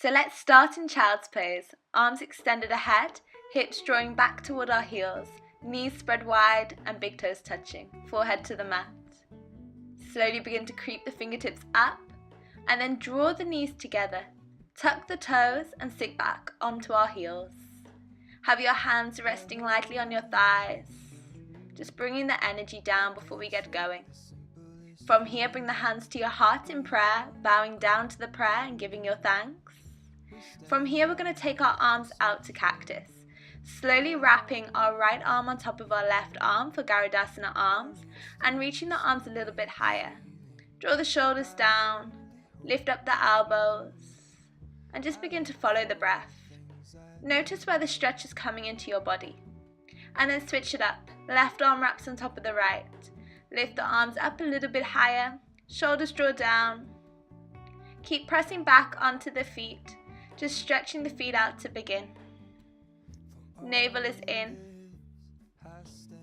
So let's start in child's pose. Arms extended ahead, hips drawing back toward our heels, knees spread wide and big toes touching, forehead to the mat. Slowly begin to creep the fingertips up and then draw the knees together. Tuck the toes and sink back onto our heels. Have your hands resting lightly on your thighs, just bringing the energy down before we get going. From here, bring the hands to your heart in prayer, bowing down to the prayer and giving your thanks. From here, we're going to take our arms out to cactus, slowly wrapping our right arm on top of our left arm for Garudasana arms and reaching the arms a little bit higher. Draw the shoulders down, lift up the elbows, and just begin to follow the breath. Notice where the stretch is coming into your body. And then switch it up. Left arm wraps on top of the right. Lift the arms up a little bit higher. Shoulders draw down. Keep pressing back onto the feet. Just stretching the feet out to begin. Navel is in.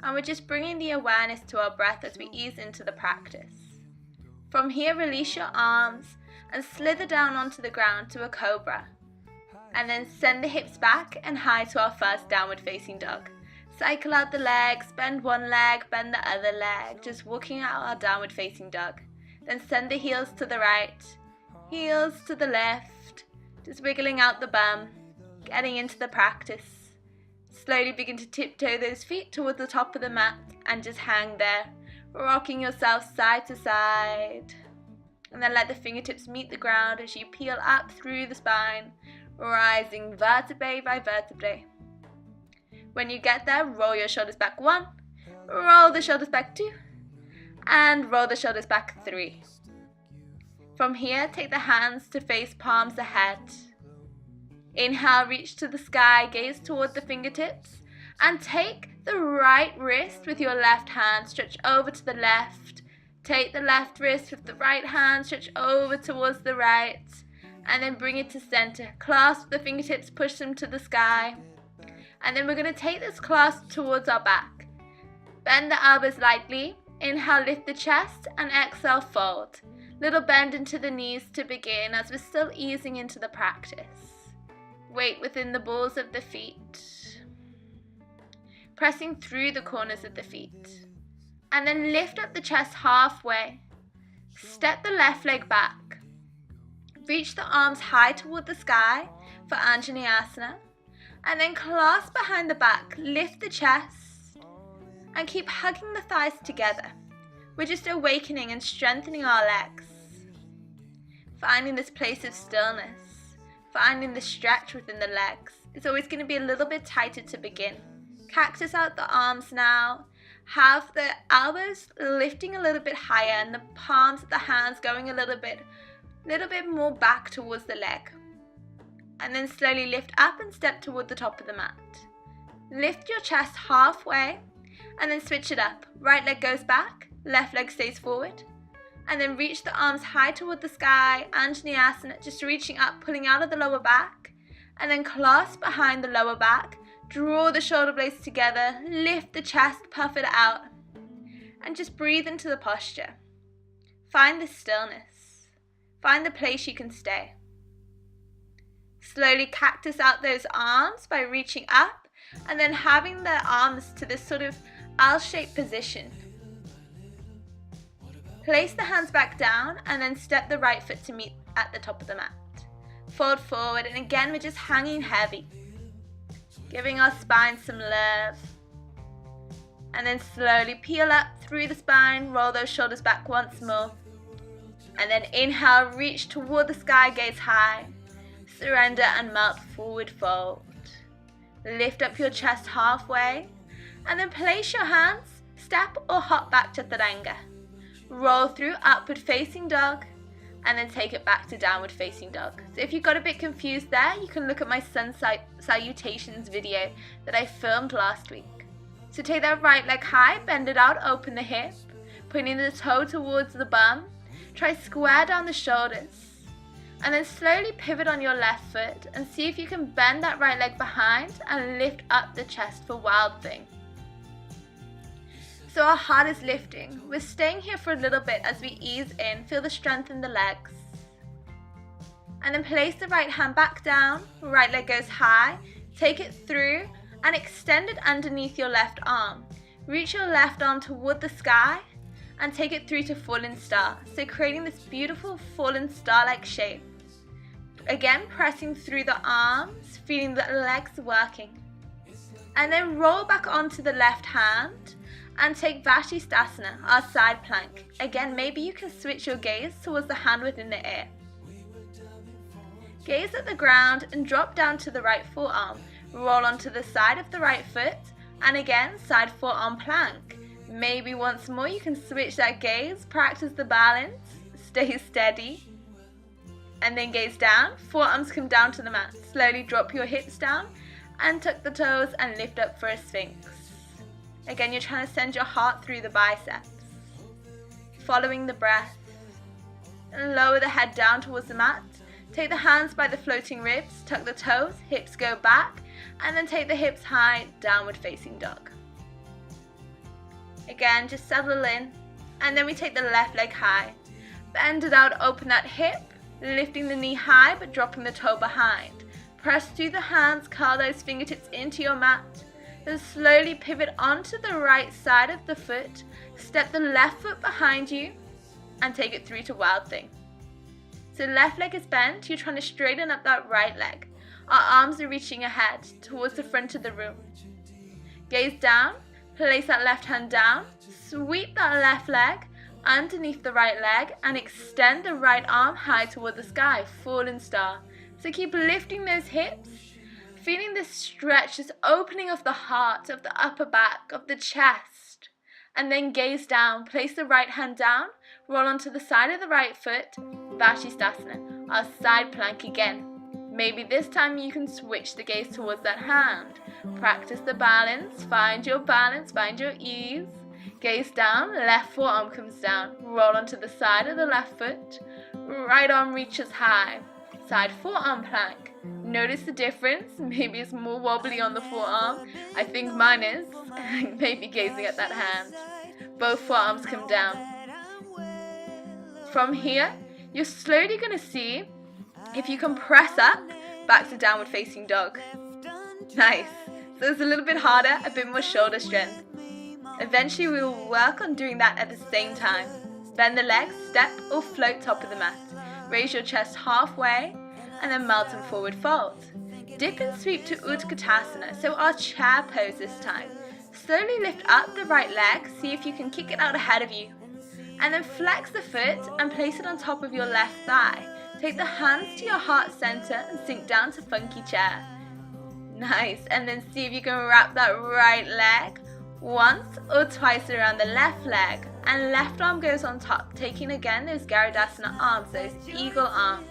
And we're just bringing the awareness to our breath as we ease into the practice. From here, release your arms and slither down onto the ground to a cobra. And then send the hips back and high to our first downward facing dog. Cycle out the legs, bend one leg, bend the other leg, just walking out our downward facing dog. Then send the heels to the right, heels to the left, just wiggling out the bum, getting into the practice. Slowly begin to tiptoe those feet towards the top of the mat and just hang there, rocking yourself side to side. And then let the fingertips meet the ground as you peel up through the spine, rising vertebrae by vertebrae. When you get there, roll your shoulders back 1, roll the shoulders back 2, and roll the shoulders back 3. From here, take the hands to face palms ahead. Inhale, reach to the sky, gaze toward the fingertips, and take the right wrist with your left hand, stretch over to the left. Take the left wrist with the right hand, stretch over towards the right, and then bring it to center. Clasp the fingertips, push them to the sky. And then we're going to take this clasp towards our back. Bend the elbows lightly. Inhale, lift the chest, and exhale, fold. Little bend into the knees to begin as we're still easing into the practice. Weight within the balls of the feet. Pressing through the corners of the feet. And then lift up the chest halfway. Step the left leg back. Reach the arms high toward the sky for Anjaneyasana. And then clasp behind the back, lift the chest, and keep hugging the thighs together. We're just awakening and strengthening our legs. Finding this place of stillness, finding the stretch within the legs. It's always going to be a little bit tighter to begin. Cactus out the arms now. Have the elbows lifting a little bit higher and the palms of the hands going a little bit more back towards the leg. And then slowly lift up and step toward the top of the mat. Lift your chest halfway and then switch it up. Right leg goes back, left leg stays forward. And then reach the arms high toward the sky, Anjaneyasana, just reaching up, pulling out of the lower back. And then clasp behind the lower back, draw the shoulder blades together, lift the chest, puff it out. And just breathe into the posture. Find the stillness. Find the place you can stay. Slowly cactus out those arms by reaching up and then having the arms to this sort of L-shaped position. Place the hands back down and then step the right foot to meet at the top of the mat. Fold forward and again we're just hanging heavy. Giving our spine some love. And then slowly peel up through the spine, roll those shoulders back once more. And then inhale, reach toward the sky, gaze high. Surrender and melt forward fold. Lift up your chest halfway and then place your hands, step or hop back to Chaturanga. Roll through upward facing dog and then take it back to downward facing dog. So if you got a bit confused there, you can look at my sun salutations video that I filmed last week. So take that right leg high, bend it out, open the hip, pointing the toe towards the bum. Try square down the shoulders. And then slowly pivot on your left foot and see if you can bend that right leg behind and lift up the chest for Wild Thing. So our heart is lifting. We're staying here for a little bit as we ease in, feel the strength in the legs. And then place the right hand back down, right leg goes high, take it through and extend it underneath your left arm. Reach your left arm toward the sky and take it through to fallen star. So creating this beautiful fallen star-like shape. Again, pressing through the arms, feeling the legs working. And then roll back onto the left hand and take Vashisthasana, our side plank. Again, maybe you can switch your gaze towards the hand within the air. Gaze at the ground and drop down to the right forearm. Roll onto the side of the right foot and again, side forearm plank. Maybe once more you can switch that gaze, practice the balance, stay steady. And then gaze down, forearms come down to the mat. Slowly drop your hips down and tuck the toes and lift up for a sphinx. Again, you're trying to send your heart through the biceps. Following the breath. And lower the head down towards the mat. Take the hands by the floating ribs, tuck the toes, hips go back, and then take the hips high, downward facing dog. Again, just settle in, and then we take the left leg high. Bend it out, open that hip, lifting the knee high but dropping the toe behind. Press through the hands, curl those fingertips into your mat. Then slowly pivot onto the right side of the foot, step the left foot behind you, and take it through to Wild Thing. So left leg is bent, you're trying to straighten up that right leg. Our arms are reaching ahead, towards the front of the room. Gaze down, place that left hand down, sweep that left leg underneath the right leg and extend the right arm high toward the sky, fallen star. So keep lifting those hips, feeling this stretch, this opening of the heart, of the upper back, of the chest. And then gaze down, place the right hand down, roll onto the side of the right foot, Vashisthasana, our side plank again. Maybe this time you can switch the gaze towards that hand. Practice the balance, find your ease. Gaze down, left forearm comes down, roll onto the side of the left foot, right arm reaches high, side forearm plank. Notice the difference, maybe it's more wobbly on the forearm, I think mine is, maybe gazing at that hand. Both forearms come down. From here, you're slowly going to see if you can press up, back to downward facing dog. Nice. So it's a little bit harder, a bit more shoulder strength. Eventually we will work on doing that at the same time. Bend the legs, step or float top of the mat. Raise your chest halfway and then melt and forward fold. Dip and sweep to Utkatasana, so our chair pose this time. Slowly lift up the right leg, see if you can kick it out ahead of you. And then flex the foot and place it on top of your left thigh. Take the hands to your heart center and sink down to funky chair. Nice, and then see if you can wrap that right leg once or twice around the left leg. And left arm goes on top, taking again those Garudasana arms, those eagle arms.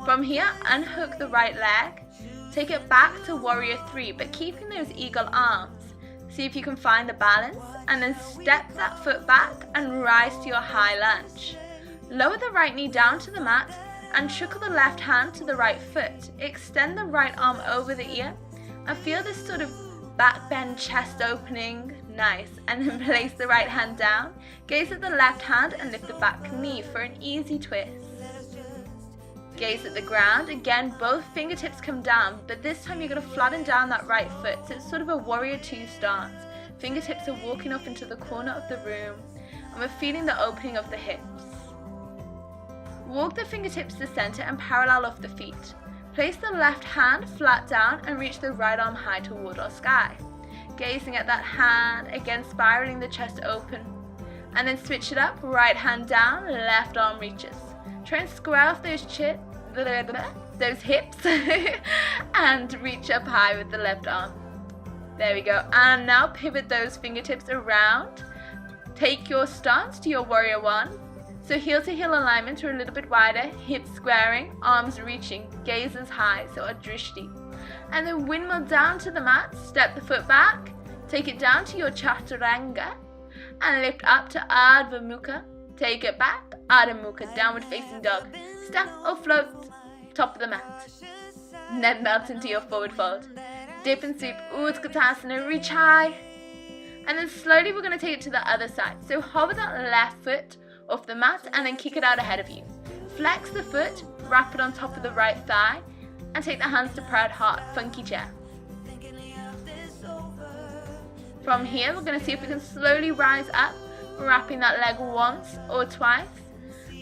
From here, unhook the right leg, take it back to warrior 3, but keeping those eagle arms. See if you can find the balance, and then step that foot back and rise to your high lunge. Lower the right knee down to the mat and trickle the left hand to the right foot. Extend the right arm over the ear and feel this sort of back bend, chest opening. Nice. And then place the right hand down, gaze at the left hand and lift the back knee for an easy twist. Gaze at the ground. Again, both fingertips come down, but this time you're going to flatten down that right foot. So it's sort of a warrior 2 stance. Fingertips are walking off into the corner of the room and we're feeling the opening of the hips. Walk the fingertips to center and parallel off the feet. Place the left hand flat down and reach the right arm high toward our sky. Gazing at that hand, again spiraling the chest open. And then switch it up, right hand down, left arm reaches. Try and square off those hips and reach up high with the left arm. There we go. And now pivot those fingertips around. Take your stance to your warrior 1. So heel to heel alignment or a little bit wider, hips squaring, arms reaching, gazes high, so a drishti. And then windmill down to the mat, step the foot back, take it down to your chaturanga, and lift up to Ardha Mukha. Take it back, Ardha Mukha, downward facing dog. Step or float, top of the mat. And then melt into your forward fold. Dip and sweep, Utkatasana, reach high. And then slowly we're going to take it to the other side. So hover that left foot off the mat and then kick it out ahead of you. Flex the foot, wrap it on top of the right thigh, and take the hands to prayer heart, funky chair. From here, we're going to see if we can slowly rise up, wrapping that leg once or twice.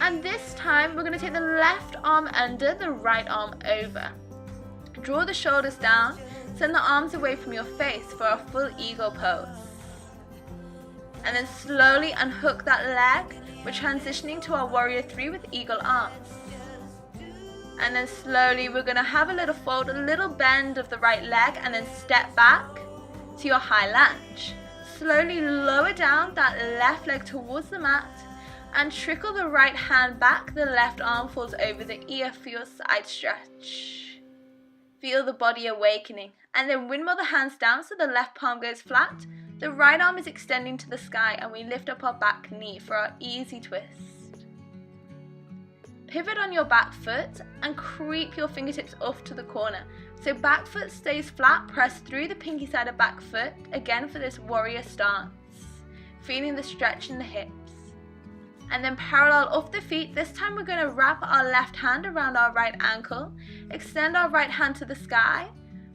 And this time, we're going to take the left arm under, the right arm over. Draw the shoulders down, send the arms away from your face for a full eagle pose. And then slowly unhook that leg. We're transitioning to our warrior 3 with eagle arms. And then slowly we're going to have a little fold, a little bend of the right leg, and then step back to your high lunge. Slowly lower down that left leg towards the mat and trickle the right hand back. The left arm falls over the ear for your side stretch. Feel the body awakening. And then windmill the hands down so the left palm goes flat. The right arm is extending to the sky, and we lift up our back knee for our easy twist. Pivot on your back foot and creep your fingertips off to the corner. So back foot stays flat, press through the pinky side of back foot, again for this warrior stance. Feeling the stretch in the hips. And then parallel off the feet, this time we're going to wrap our left hand around our right ankle, extend our right hand to the sky.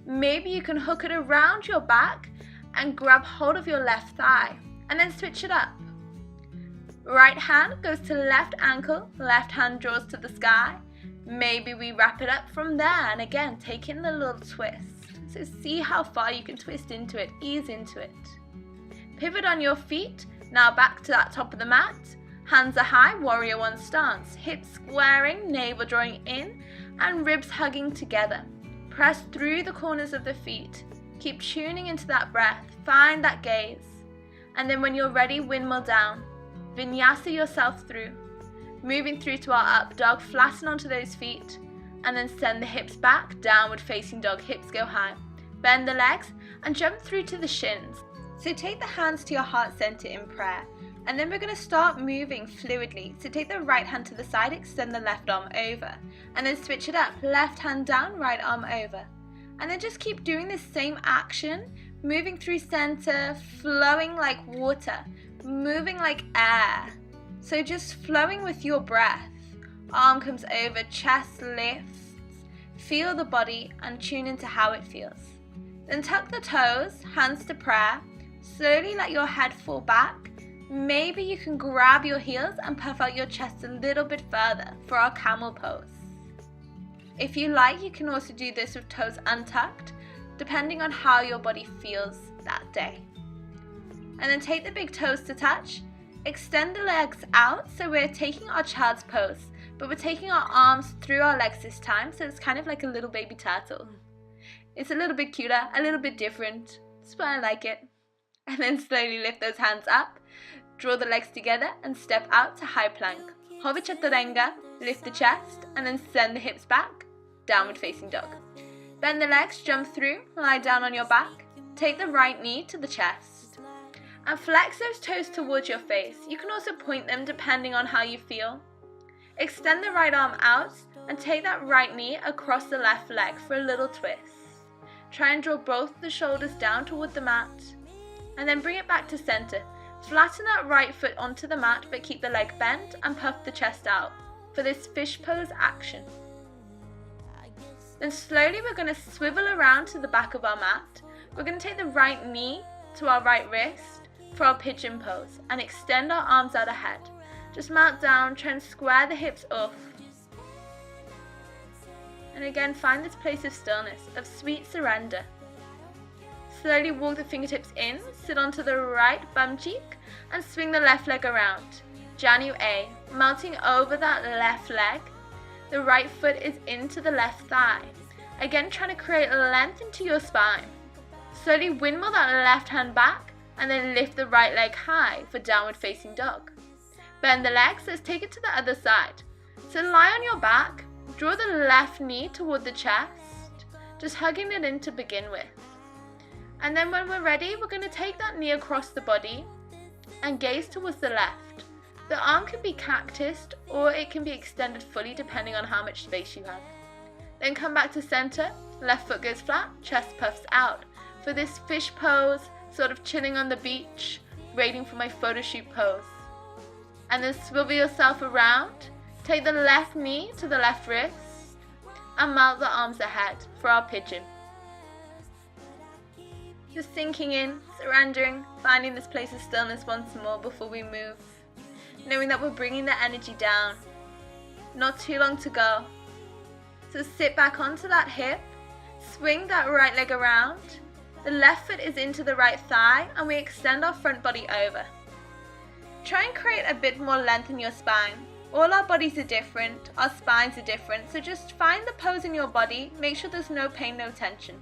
Maybe you can hook it around your back and grab hold of your left thigh, and then switch it up. Right hand goes to left ankle, left hand draws to the sky. Maybe we wrap it up from there, and again, take in the little twist. So see how far you can twist into it, ease into it. Pivot on your feet, now back to that top of the mat. Hands are high, warrior 1 stance. Hips squaring, navel drawing in, and ribs hugging together. Press through the corners of the feet. Keep tuning into that breath, find that gaze. And then when you're ready, windmill down. Vinyasa yourself through. Moving through to our up dog, flatten onto those feet. And then send the hips back, downward facing dog, hips go high. Bend the legs and jump through to the shins. So take the hands to your heart center in prayer. And then we're going to start moving fluidly. So take the right hand to the side, extend the left arm over. And then switch it up, left hand down, right arm over. And then just keep doing this same action, moving through center, flowing like water, moving like air. So just flowing with your breath. Arm comes over, chest lifts. Feel the body and tune into how it feels. Then tuck the toes, hands to prayer. Slowly let your head fall back. Maybe you can grab your heels and puff out your chest a little bit further for our camel pose. If you like, you can also do this with toes untucked, depending on how your body feels that day. And then take the big toes to touch. Extend the legs out, so we're taking our child's pose, but we're taking our arms through our legs this time, so it's kind of like a little baby turtle. It's a little bit cuter, a little bit different. That's why I like it. And then slowly lift those hands up, draw the legs together and step out to high plank. Hover Chaturanga, lift the chest and then send the hips back, downward facing dog. Bend the legs, jump through, lie down on your back, take the right knee to the chest. And flex those toes towards your face. You can also point them depending on how you feel. Extend the right arm out and take that right knee across the left leg for a little twist. Try and draw both the shoulders down toward the mat. And then bring it back to center. Flatten that right foot onto the mat but keep the leg bent and puff the chest out for this fish pose action. Then slowly we're going to swivel around to the back of our mat. We're going to take the right knee to our right wrist for our pigeon pose and extend our arms out ahead. Just mount down, try and square the hips off. And again, find this place of stillness, of sweet surrender. Slowly walk the fingertips in, sit onto the right bum cheek and swing the left leg around. Janu A, melting over that left leg. The right foot is into the left thigh. Again, trying to create length into your spine. Slowly windmill that left hand back and then lift the right leg high for downward facing dog. Bend the legs, let's take it to the other side. So lie on your back, draw the left knee toward the chest, just hugging it in to begin with. And then when we're ready, we're going to take that knee across the body and gaze towards the left. The arm can be cactused or it can be extended fully depending on how much space you have. Then come back to center, left foot goes flat, chest puffs out. For this fish pose, sort of chilling on the beach, waiting for my photo shoot pose. And then swivel yourself around, Take the left knee to the left wrist and melt the arms ahead for our pigeon. Just sinking in, surrendering, finding this place of stillness once more before we move. Knowing that we're bringing the energy down. Not too long to go. So sit back onto that hip, swing that right leg around. The left foot is into the right thigh and we extend our front body over. Try and create a bit more length in your spine. All our bodies are different, our spines are different, so just find the pose in your body, make sure there's no pain, no tension.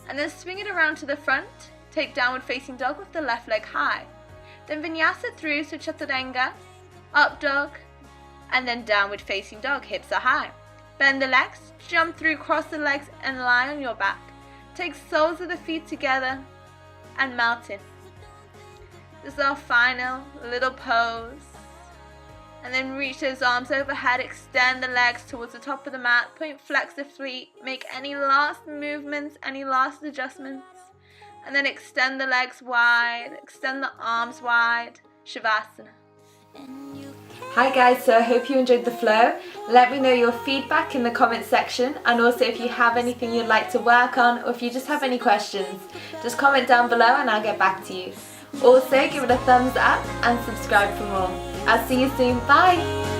And then swing it around to the front, take downward facing dog with the left leg high. Then vinyasa through, so chaturanga, up dog, and then downward facing dog, hips are high. Bend the legs, jump through, cross the legs and lie on your back. Take soles of the feet together and melt in. This is our final little pose. And then reach those arms overhead, extend the legs towards the top of the mat, point flex the feet, make any last movements, any last adjustments. And then extend the legs wide, extend the arms wide, Shavasana. Hi guys, so I hope you enjoyed the flow. Let me know your feedback in the comment section, and also if you have anything you'd like to work on or if you just have any questions, just comment down below and I'll get back to you. Also give it a thumbs up and subscribe for more. I'll see you soon, bye!